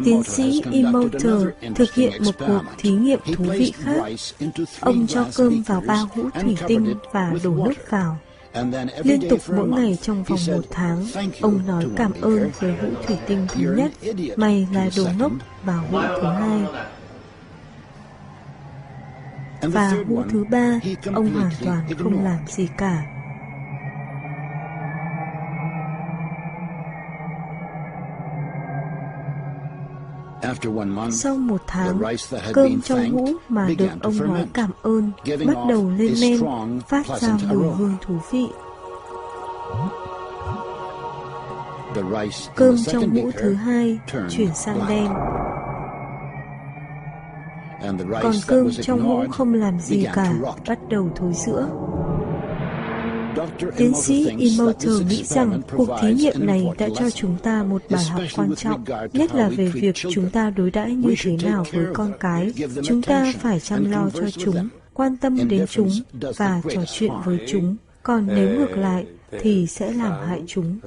Tiến sĩ Emoto thực hiện một cuộc thí nghiệm thú vị khác. Ông cho cơm vào 3 hũ thủy tinh và đổ nước vào. Liên tục mỗi ngày trong vòng 1 tháng, ông nói cảm ơn với hũ thủy tinh thứ nhất, mày là đồ ngốc, và hũ thứ hai. Và hũ thứ 3, ông hoàn toàn không làm gì cả. Sau 1 tháng, cơm trong hũ mà được ông nói cảm ơn bắt đầu lên men, phát ra mùi hương thú vị. Cơm trong hũ thứ 2 chuyển sang đen. Còn cơm trong hũ không làm gì cả bắt đầu thối rữa. Tiến sĩ Emoto nghĩ rằng cuộc thí nghiệm này đã cho chúng ta một bài học quan trọng, nhất là về việc chúng ta đối đãi như thế nào với con cái. Chúng ta phải chăm lo cho chúng, quan tâm đến chúng và trò chuyện với chúng. Còn nếu ngược lại thì sẽ làm hại chúng.